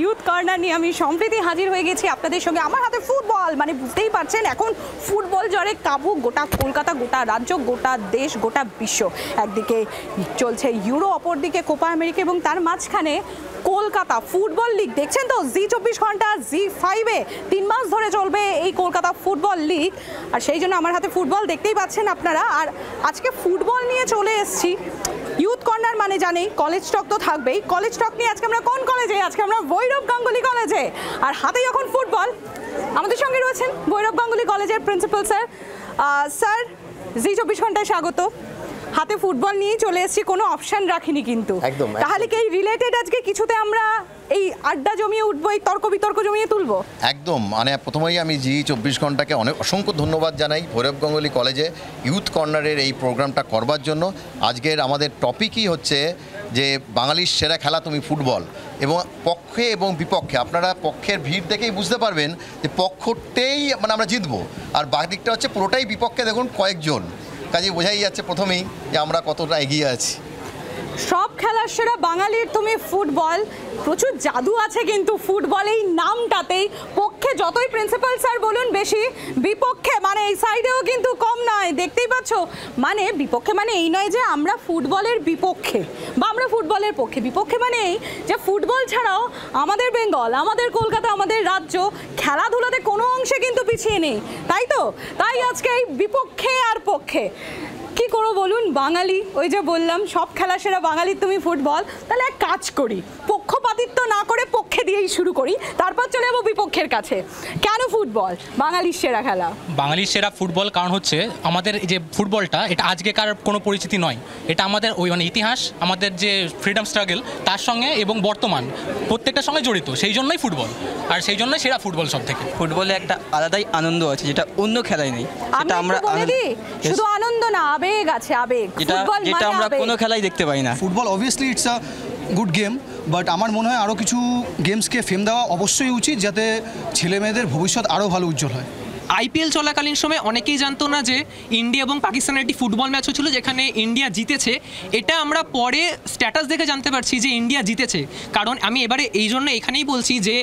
Youth corner নিয়ে আমি সম্প্রতি হাজির হয়ে গেছি আপনাদের সঙ্গে। আমার হাতে ফুটবল, মানে বুঝতেই পারছেন এখন ফুটবল জ্বরে কাবু গোটা কলকাতা, গোটা রাজ্য, গোটা দেশ, গোটা বিশ্ব। একদিকে চলছে ইউরো, অপরদিকে কোপা আমেরিকা এবং তার মাঝখানে কলকাতা ফুটবল লিগ। দেখছেন তো জি24 ঘন্টা জি5-এ 3 মাস ধরে চলবে এই কলকাতা ফুটবল লিগ। আর সেই জন্য আমার হাতে ফুটবল দেখতেই পাচ্ছেন আপনারা। আর আজকে ফুটবল নিয়ে চলে এসেছি। ইউথ কর্নার মানে জানেই কলেজ টক তো থাকবেই। কলেজ টক নিয়ে আজকে আমরা কোন কলেজে? আজকে আমরা ভৈরব গাঙ্গুলি কলেজে। আর হাতে যখন ফুটবল, আমাদের সঙ্গে রয়েছেন ভৈরব গাঙ্গুলি কলেজের প্রিন্সিপাল স্যার। স্যার, জি24 ঘন্টায় স্বাগত। হাতে ফুটবল নিয়ে চলে এসেছি, কোনো অপশন রাখিনি কিন্তু। তাহলে কি এই রিলেটেড আজকে কিছুতে আমরা এই আড্ডা জমিয়ে উঠবো, এই তর্ক বিতর্ক জমিয়ে তুলবো? একদম, মানে প্রথমেই আমি জি24 ঘন্টাকে অসংখ্য ধন্যবাদ জানাই ভৈরব গাঙ্গুলি কলেজে ইউথ কর্নারের এই প্রোগ্রামটা করবার জন্য। আজকের আমাদের টপিকই হচ্ছে যে বাঙালির সেরা খেলা তুমি ফুটবল, এবং পক্ষে এবং বিপক্ষে আপনারা পক্ষের ভিড় দেখেই বুঝতে পারবেন যে পক্ষটাই মানে আমরা জিতবো, আর বাকি দিকটা হচ্ছে পুরোটাই বিপক্ষে। দেখুন কয়েকজন, কাজে বোঝাই যাচ্ছে প্রথমেই যে আমরা কতটা এগিয়ে আছি। সব খেলার সেরা বাঙালির তুমি ফুটবল, প্রচুর জাদু আছে কিন্তু ফুটবল এই নামটাতেই। পক্ষে যতই প্রিন্সিপাল স্যার বলুন বেশি, বিপক্ষে মানে এই সাইডেও কিন্তু কম নয়। দেখতেই পাচ্ছ, মানে বিপক্ষে মানে এই নয় যে আমরা ফুটবলের বিপক্ষে বা আমরা ফুটবলের পক্ষে। বিপক্ষে মানে এই যে ফুটবল ছাড়াও আমাদের বেঙ্গল, আমাদের কলকাতা, আমাদের রাজ্য খেলাধুলাতে কোনো অংশে কিন্তু পিছিয়ে নেই, তাই তো? তাই আজকে এই বিপক্ষে আর পক্ষে কি করো বলুন? বাঙালি, ওই যে বললাম সব খেলা সেরা বাঙালি তুমি ফুটবল। তাহলে এক কাজ করি, পক্ষপাতিত্ব না করে পক্ষে দিয়েই শুরু করি, তারপর চলে যাবো বিপক্ষের কাছে। কেন ফুটবল বাঙালির সেরা খেলা? বাঙালির সেরা ফুটবল কারণ হচ্ছে আমাদের এই যে ফুটবলটা, এটা আজকেকার কোনো পরিচিতি নয়, এটা আমাদের ওই মানে ইতিহাস, আমাদের যে ফ্রিডম স্ট্রাগল তার সঙ্গে এবং বর্তমান প্রত্যেকটার সঙ্গে জড়িত, সেই জন্যই ফুটবল। আর সেই জন্যই সেরা ফুটবল সব থেকে। ফুটবলে একটা আলাদাই আনন্দ আছে যেটা অন্য খেলায় নেই। সেটা আমরা শুধু আনন্দ না, আবেগ আছে, আবেগ। যেটা আমরা কোনো খেলাই দেখতে পাই না। Football obviously it's a good game, but আমার মনে হয় আরও কিছু গেমসকে ফেম দেওয়া অবশ্যই উচিত, যাতে ছেলে মেয়েদের ভবিষ্যৎ আরও ভালো উজ্জ্বল হয়। আইপিএল চলাকালীন সময় অনেকেই জানতো না যে ইন্ডিয়া এবং পাকিস্তানের একটি ফুটবল ম্যাচ হচ্ছিল যেখানে ইন্ডিয়া জিতেছে। এটা আমরা পরে স্ট্যাটাস দেখে জানতে পারছি যে ইন্ডিয়া জিতেছে। কারণ আমি এবারে এই জন্য এখানেই বলছি যে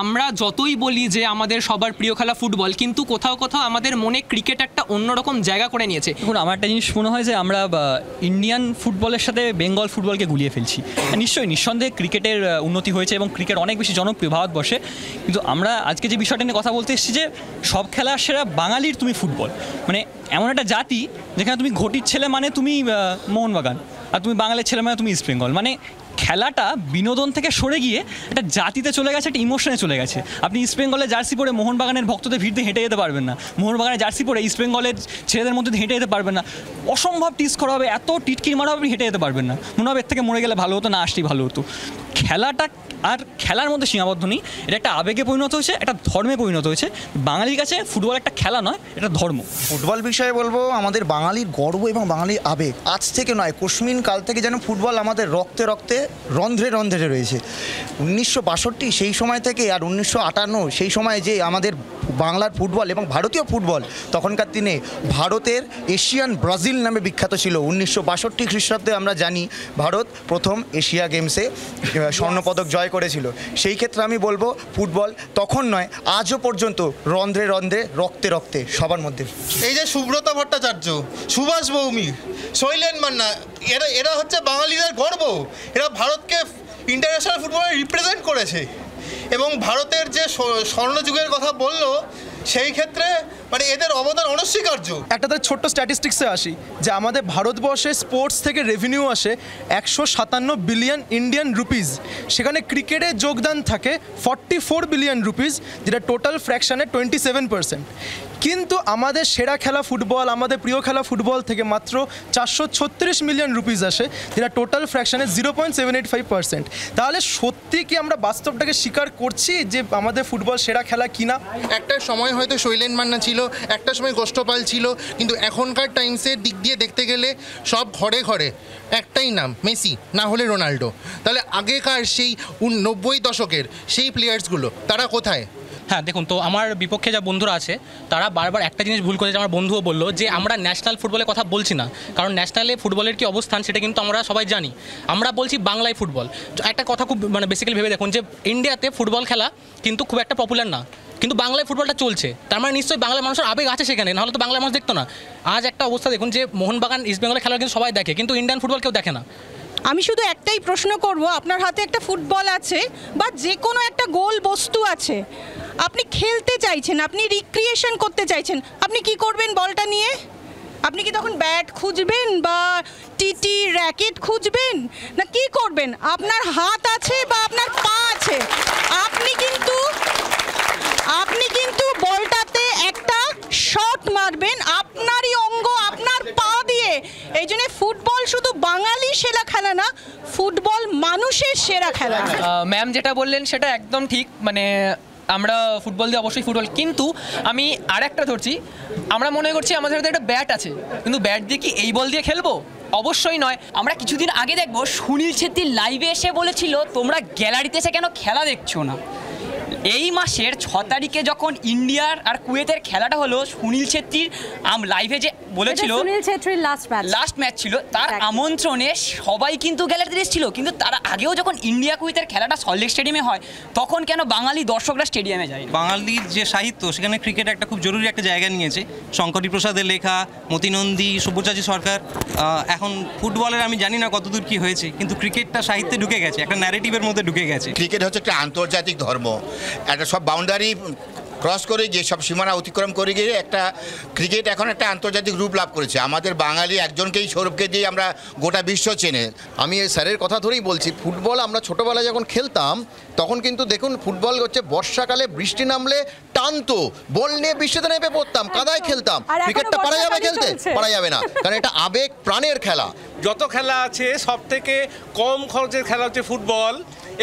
আমরা যতই বলি যে আমাদের সবার প্রিয় খেলা ফুটবল, কিন্তু কোথাও কোথাও আমাদের মনে ক্রিকেট একটা অন্যরকম জায়গা করে নিয়েছে। এখন আমার একটা জিনিস মনে হয় যে আমরা ইন্ডিয়ান ফুটবলের সাথে বেঙ্গল ফুটবলকে গুলিয়ে ফেলছি। নিশ্চয়ই নিঃসন্দেহে ক্রিকেটের উন্নতি হয়েছে এবং ক্রিকেট অনেক বেশি জনপ্রিয় ভারতবর্ষে, কিন্তু আমরা আজকে যে বিষয়টা নিয়ে কথা বলতে এসেছি যে সব খেলা সেরা বাঙালির তুমি ফুটবল, মানে এমন একটা জাতি যেখানে তুমি ঘটির ছেলে মানে তুমি মোহনবাগান, আর তুমি বাঙালির ছেলে মানে তুমি ইস্ট বেঙ্গল। মানে খেলাটা বিনোদন থেকে সরে গিয়ে একটা জাতিতে চলে গেছে, একটা ইমোশনে চলে গেছে। আপনি ইস্ট বেঙ্গলের জার্সি পরে মোহনবাগানের ভক্তদের ভিড়তে হেঁটে যেতে পারবেন না, মোহনবাগানের জার্সি পরে ইস্ট বেঙ্গলের ছেলেদের মধ্যে হেঁটে যেতে পারবেন না। অসম্ভব টিস করা হবে, এত টিটকির মারা হবে, আপনি হেঁটে যেতে পারবেন না। মনে হবে এর থেকে মরে গেলে ভালো হতো, না আসলেই ভালো হতো। খেলাটা আর খেলার মধ্যে সীমাবদ্ধ নেই, এটা একটা আবেগে পরিণত হয়েছে, একটা ধর্মে পরিণত হয়েছে। বাঙালির কাছে ফুটবল একটা খেলা নয়, এটা ধর্ম। ফুটবল বিষয়ে বলবো আমাদের বাঙালির গর্ব এবং বাঙালির আবেগ। আজ থেকে নয়, কোশমিন কাল থেকে যেন ফুটবল আমাদের রক্তে রক্তে রন্ধ্রে রন্ধ্রে রয়েছে। 1962 সেই সময় থেকে আর 1958 সেই সময় যে আমাদের বাংলার ফুটবল এবং ভারতীয় ফুটবল তখনকার দিনে ভারতের এশিয়ান ব্রাজিল নামে বিখ্যাত ছিল। 1962 খ্রিস্টাব্দে আমরা জানি ভারত প্রথম এশিয়া গেমসে স্বর্ণপদক জয় করেছিল। সেই ক্ষেত্রে আমি বলবো ফুটবল তখন নয়, আজও পর্যন্ত রন্ধ্রে রন্ধ্রে রক্তে রক্তে সবার মধ্যে। এই যে সুব্রত ভট্টাচার্য, সুভাষ ভৌমিক, শৈলেন মান্না, এরা হচ্ছে বাঙালিদের গর্ব। এরা ভারতকে ইন্টারন্যাশনাল ফুটবলে রিপ্রেজেন্ট করেছে এবং ভারতের যে স্বর্ণযুগের কথা বললো সেই ক্ষেত্রে মানে এদের অবদান অনস্বীকার্য। একটা তার ছোট্ট স্ট্যাটিস্টিক্সে আসি যে আমাদের ভারতবর্ষে স্পোর্টস থেকে রেভিনিউ আসে 157 বিলিয়ন ইন্ডিয়ান রুপিস, সেখানে ক্রিকেটে যোগদান থাকে 44 বিলিয়ন রুপিস, যেটা টোটাল ফ্র্যাকশানে 27%। কিন্তু আমাদের সেরা খেলা ফুটবল, আমাদের প্রিয় খেলা ফুটবল থেকে মাত্র 436 মিলিয়ন রুপিস আসে, যেটা টোটাল ফ্র্যাকশানে 0.785%। তাহলে সত্যি কি আমরা বাস্তবটাকে স্বীকার করছি যে আমাদের ফুটবল সেরা খেলা কিনা? একটা সময় হয়তো শৈলেন মান্না ছিল, একটা সময় গোষ্ঠপাল ছিল, কিন্তু এখনকার টাইমসের দিক দিয়ে দেখতে গেলে সব ঘরে ঘরে একটাই নাম, মেসি, না হলে রোনাল্ডো। তাহলে আগেকার সেই 90 দশকের সেই প্লেয়ার্সগুলো তারা কোথায়? হ্যাঁ দেখুন, তো আমার বিপক্ষে যা বন্ধুরা আছে তারা বারবার একটা জিনিস ভুল করেছে, আমার বন্ধুও বললো যে আমরা ন্যাশনাল ফুটবলের কথা বলছি না, কারণ ন্যাশনালে ফুটবলের কি অবস্থান সেটা কিন্তু আমরা সবাই জানি। আমরা বলছি বাংলায় ফুটবল। একটা কথা খুব মানে বেসিক্যালি ভেবে দেখুন যে ইন্ডিয়াতে ফুটবল খেলা কিন্তু খুব একটা পপুলার না, কিন্তু বাংলায় ফুটবলটা চলছে, তার মানে নিশ্চয়ই বাংলার মানুষের আবেগ আছে সেখানে, নাহলে তো বাংলার মানুষ দেখতো না। আজ একটা অবস্থা দেখুন যে মোহনবাগান ইস্টবেঙ্গলের খেলা কিন্তু সবাই দেখে, কিন্তু ইন্ডিয়ান ফুটবল কেউ দেখে না। আমি শুধু একটাই প্রশ্ন করব, আপনার হাতে একটা ফুটবল আছে বা যে কোনো একটা গোল বস্তু আছে, আপনি খেলতে চাইছেন, আপনি রিক্রিয়েশন করতে চাইছেন, আপনি কি করবেন বলটা নিয়ে? আপনি কি তখন ব্যাট খুঁজবেন বা টিটি র্যাকেট খুঁজবেন, না কি করবেন? আপনার হাত আছে বা আপনার পা আছে, আপনি কিন্তু বলটাতে একটা শট মারবেন আপনারই অঙ্গ, আপনার পা দিয়ে। এই জন্য ফুটবল শুধু বাঙালি সেরা খেলা না, ফুটবল মানুষের সেরা খেলা। ম্যাম যেটা বললেন সেটা একদম ঠিক, মানে আমরা ফুটবল দিয়ে অবশ্যই ফুটবল, কিন্তু আমি আরেকটা ধরছি, আমরা মনে করছি আমাদের হাতে একটা ব্যাট আছে, কিন্তু ব্যাট দিয়ে কি এই বল দিয়ে খেলবো? অবশ্যই নয়। আমরা কিছুদিন আগে দেখবো সুনীল ছেত্রী লাইভে এসে বলেছিল তোমরা গ্যালারিতে এসে কেন খেলা দেখছো না। এই মাসের 6 তারিখে যখন ইন্ডিয়ার আর কুয়েতের খেলাটা হলো, সুনীল ছেত্রীর লাইভে যে বলেছিল সুনীল ছেত্রীর লাস্ট ম্যাচ ছিল, তার আমন্ত্রণে সবাই কিন্তু গ্যালারিতে এসেছিল, কিন্তু তার আগেও যখন ইন্ডিয়া কুয়েতের খেলাটা সল্টলেক স্টেডিয়ামে হয় তখন কেন বাঙালি দর্শকরা স্টেডিয়ামে যায়? বাঙালির যে সাহিত্য সেখানে ক্রিকেট একটা খুব জরুরি একটা জায়গা নিয়েছে। শঙ্করী প্রসাদের লেখা, মতিনন্দী, সব্যসাচী সরকার, এখন ফুটবলের আমি জানি না কতদূর কি হয়েছে, কিন্তু ক্রিকেটটা সাহিত্যে ঢুকে গেছে, একটা ন্যারেটিভের মধ্যে ঢুকে গেছে। ক্রিকেট হচ্ছে একটা আন্তর্জাতিক ধর্ম, একটা সব বাউন্ডারি ক্রস করে গিয়ে, সব সীমানা অতিক্রম করে গিয়ে একটা ক্রিকেট এখন একটা আন্তর্জাতিক রূপ লাভ করেছে। আমাদের বাঙালি একজনকেই, সৌরভকে দিয়ে আমরা গোটা বিশ্ব চেনে। আমি এই স্যারের কথা ধরেই বলছি, ফুটবল আমরা ছোটোবেলায় যখন খেলতাম তখন কিন্তু দেখুন ফুটবল হচ্ছে বর্ষাকালে বৃষ্টি নামলে টানতো, বল নিয়ে বৃষ্টিতে নেমে পড়তাম, কাদায় খেলতাম। ক্রিকেটটা পারা যাবে খেলতে? পারা যাবে না, কারণ এটা আবেগ প্রাণের খেলা। যত খেলা আছে সব থেকে কম খরচের খেলা হচ্ছে ফুটবল,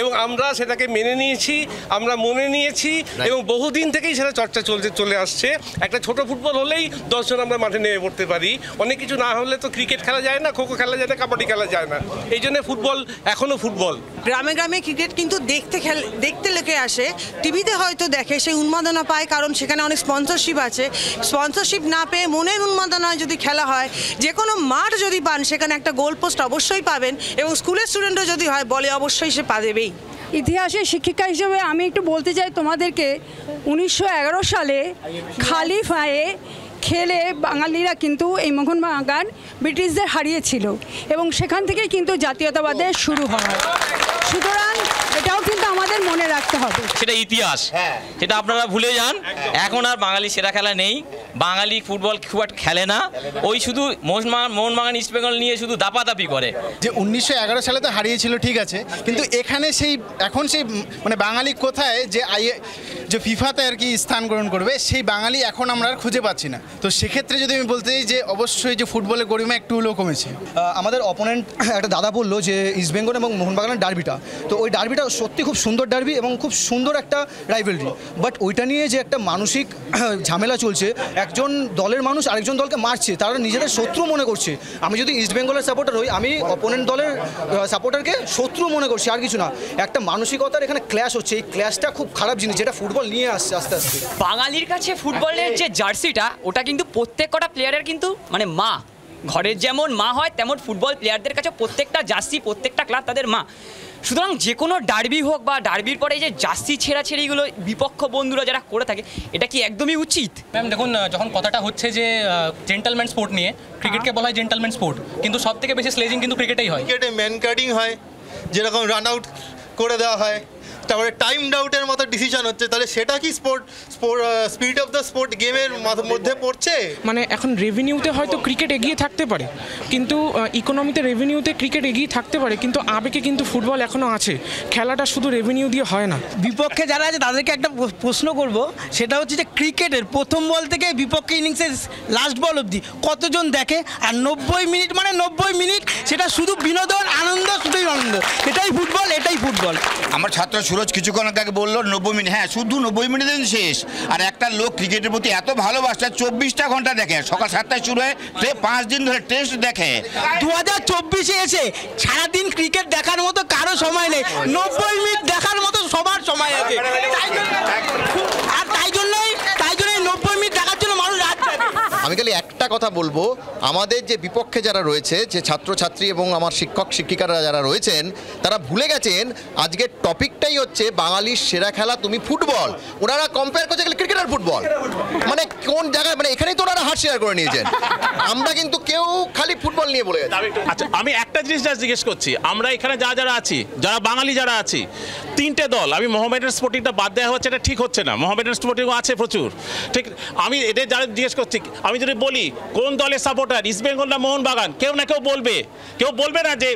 এবং আমরা সেটাকে মেনে নিয়েছি, আমরা মনে নিয়েছি, এবং বহুদিন থেকেই সেটা চর্চা চলে আসছে। একটা ছোট ফুটবল হলেই 10 জন আমরা মাঠে নেমে পড়তে পারি, অনেক কিছু না হলে তো ক্রিকেট খেলা যায় না, খোখো খেলা যায় না, কাবাডি খেলা যায় না। এই জন্য ফুটবল এখনও ফুটবল। গ্রামে গ্রামে ক্রিকেট কিন্তু দেখতে লোকে আসে, টিভিতে হয়তো দেখে, সেই উন্মাদনা পায়, কারণ সেখানে অনেক স্পন্সরশিপ আছে। স্পন্সরশিপ না পেয়ে মনের উন্মাদনায় যদি খেলা হয়, যে কোনো মাঠ যদি পান সেখানে একটা গোল পোস্ট অবশ্যই পাবেন, এবং স্কুলের স্টুডেন্টও যদি হয় বলে অবশ্যই সে পাবেই। ইতিহাসের শিক্ষিকা হিসেবে আমি একটু বলতে চাই তোমাদেরকে, 1911 সালে খালি পায়ে খেলে বাঙালিরা কিন্তু এই মোহনবাগান ব্রিটিশদের হারিয়েছিল, এবং সেখান থেকেই কিন্তু জাতীয়তাবাদের শুরু হয়। সুতরাং এটাও কিন্তু আমাদের মনে রাখতে হবে। সেটা ইতিহাস, সেটা আপনারা ভুলে যান। এখন আর বাঙালি সেরা খেলা নেই, বাঙালি ফুটবল খুব একটা খেলে না, ওই শুধু মোহনবাগান ইস্টবেঙ্গল নিয়ে শুধু দাপাদাপি করে। যে 1911 সালে তো হারিয়েছিল ঠিক আছে, কিন্তু এখানে এখন সেই মানে বাঙালি কোথায় যে ফিফাতে আর কি স্থান গ্রহণ করবে, সেই বাঙালি এখন আমরা আর খুঁজে পাচ্ছি না। তো সেক্ষেত্রে যদি আমি বলতে চাই যে অবশ্যই যে ফুটবলের গরিমা একটু হলেও কমেছে। আমাদের অপোনেন্ট একটা দাদা বললো যে ইস্টবেঙ্গল এবং মোহনবাগানের ডার্বিটা, তো ওই ডার্বিটা সত্যি খুব সুন্দর ডার্বি এবং খুব সুন্দর একটা রাইভেলরি, বাট ওইটা নিয়ে যে একটা মানসিক ঝামেলা চলছে, একজন দলের মানুষ আরেকজন দলকে মারছে, তারা নিজেদের শত্রু মনে করছে। আমি যদি ইস্টবেঙ্গলের সাপোর্টার হই, আমি অপোনেন্ট দলের সাপোর্টারকে শত্রু মনে করছি, আর কিছু না। একটা মানসিকতার এখানে ক্ল্যাশ হচ্ছে, এই ক্ল্যাশটা খুব খারাপ জিনিস, যেটা ফুটবল নিয়ে আসছে আস্তে আস্তে। বাঙালির কাছে ফুটবলের যে জার্সিটা, ওটা কিন্তু প্রত্যেক কটা প্লেয়ারের কিন্তু মানে মা, ঘরের যেমন মা হয় তেমন ফুটবল প্লেয়ারদের কাছে প্রত্যেকটা জার্সি, প্রত্যেকটা ক্লাব তাদের মা। সুতরাং যে কোনো ডার্বি হোক বা ডার্বির পরে যে জার্সি ছেঁড়াছেড়িগুলো বিপক্ষ বন্ধুরা যারা করে থাকে, এটা কি একদমই উচিত? ম্যাম দেখুন, যখন কথাটা হচ্ছে যে জেন্টলম্যান স্পোর্ট নিয়ে, ক্রিকেটকে বলা হয় জেন্টলম্যান স্পোর্ট, কিন্তু সব থেকে বেশি স্লেজিং কিন্তু ক্রিকেটেই হয়। ক্রিকেটে ম্যান কাটিং হয়, যেরকম রান আউট করে দেওয়া হয়, তারপরে টাইম আউটের মতো ডিসিশন হচ্ছে, তাহলে সেটা কি স্পিরিট অফ দ্য স্পোর্ট গেমের মধ্যে পড়ছে? মানে এখন রেভিনিউতে হয়তো ক্রিকেট এগিয়ে থাকতে পারে, কিন্তু ইকোনমিতে রেভিনিউতে ক্রিকেট এগিয়ে থাকতে পারে, কিন্তু আবেগে কিন্তু ফুটবল এখনও আছে। খেলাটা শুধু রেভিনিউ দিয়ে হয় না। বিপক্ষে যারা আছে তাদেরকে একটা প্রশ্ন করব, সেটা হচ্ছে যে ক্রিকেটের প্রথম বল থেকে বিপক্ষে ইনিংসের লাস্ট বল অবধি কতজন দেখে? আর 90 মিনিট মানে 90 মিনিট, সেটা শুধু বিনোদন, আনন্দ, শুধুই আনন্দ। এটাই ফুটবল, এটাই ফুটবল। আমার ছাত্র সুরজ কিছুক্ষণ আগে বললো 90 মিনিট, হ্যাঁ শুধু 90 মিনিটে শেষ। আর একটা লোক ক্রিকেটের প্রতি এত ভালোবাসা, 24টা ঘন্টা দেখে, সকাল 7টায় শুরু হয়ে 5 দিন ধরে টেস্ট দেখে। 2024-এ এসে সারাদিন ক্রিকেট দেখার মতো কারো সময় নেই, 90 মিনিট দেখার মতো সবার সময় আছে। আমি খালি একটা কথা বলবো, আমাদের যে বিপক্ষে যারা রয়েছে, যে ছাত্রছাত্রী এবং আমার শিক্ষক শিক্ষিকারা যারা রয়েছেন, তারা ভুলে গেছেন আজকের টপিকটাই হচ্ছে বাঙালির সেরা খেলা তুমি ফুটবল। ওনারা কম্পেয়ার করছে ক্রিকেট আর ফুটবল, মানে কোন জায়গায়, মানে এখানেই তো ওনারা হাত শেয়ার করে নিয়েছেন। আমরা কিন্তু কেউ খালি ফুটবল নিয়ে বলে গেছি। আচ্ছা, আমি একটা জিনিস জিজ্ঞেস করছি, আমরা এখানে যারা আছি, যারা বাঙালি যারা আছি, তিনটে দল, আমি মোহামেডান স্পোর্টিংটা বাদ দেওয়া হচ্ছে, এটা ঠিক হচ্ছে না। মোহামেডান স্পোর্টিংও আছে প্রচুর, ঠিক। আমি এটা যারা জিজ্ঞেস করছি, আমি যদি বলি কোন দলের সাপোর্টার, ইস্টবেঙ্গল না মোহনবাগান, কেউ না কেউ বলবে না যে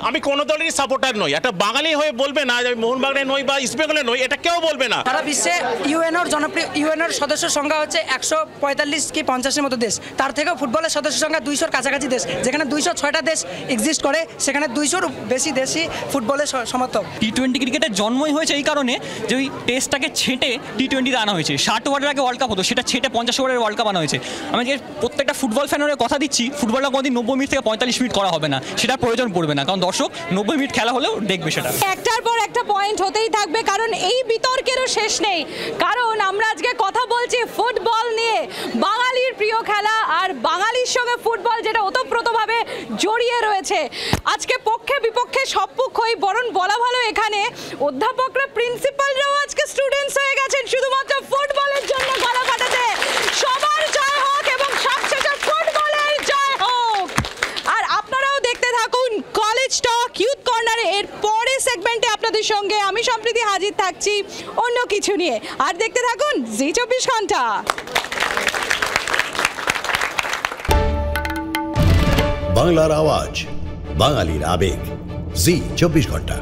আমি কোনো দলেরই সাপোর্টার নই। একটা বাঙালি হয়ে বলবে না যে আমি মোহনবাগানের নই বা ইস্টবেঙ্গলের নই, এটা কেউ বলবে না। সারা বিশ্বে ইউএনওর জনপ্রিয় ইউএনওর সদস্য সংখ্যা হচ্ছে 145 কি 50-এর মতো দেশ। তার থেকেও ফুটবলের সদস্য সংখ্যা 200-র কাছাকাছি দেশ। যেখানে 206টা দেশ এক্সিস্ট করে, সেখানে 200-র বেশি দেশই ফুটবলের সমর্থক। টি-20 ক্রিকেটের জন্মই হয়েছে এই কারণে যে ওই টেস্টটাকে ছেঁটে টি-20তে আনা হয়েছে। 60 ওভারের আগে ওয়ার্ল্ড কাপ হতো, সেটা ছেঁটে 50 ওভারের ওয়ার্ল্ড কাপ আনা হয়েছে। আমি যে প্রত্যেকটা ফুটবল ফ্যানের কথা দিচ্ছি, ফুটবলটা কোনোদিন 90 মিনিট থেকে 45 মিনিট করা হবে না, সেটা প্রয়োজন পড়বে না, কারণ দর্শক 90 মিনিট খেলা হলেও দেখবে সেটা। একটার পর একটা পয়েন্ট হতেই থাকবে, কারণ এই বিতর্কেরও শেষ নেই। কারণ আমরা আজকে কথা বলছি ফুটবল নিয়ে, বাঙালির প্রিয় খেলা, আর বাঙালির সঙ্গে ফুটবল যেটা ওতপ্রোতভাবে জড়িয়ে রয়েছে। আজকে পক্ষে বিপক্ষে সব পক্ষই, বরং বলা ভালো এখানে অধ্যাপকরা, প্রিন্সিপালরাও আজকে স্টুডেন্টস হয়ে গেছেন শুধুমাত্র ফুটবলের জন্য গলা ফাটাতে। সবার জয় হোক এবং সবশেষে ফুটবলের জয় হোক। আর আপনারাও দেখতে থাকুন কলেজ টক ইউথ কর্নারে। এর পরে সেগমেন্টে আপনাদের সঙ্গে আমি সম্প্রীতি হাজির থাকছি অন্য কিছু নিয়ে। আর দেখতে থাকুন জি 24 ঘন্টা। বাংলার আওয়াজ, বাঙালির আবেগ, জি 24 ঘন্টা।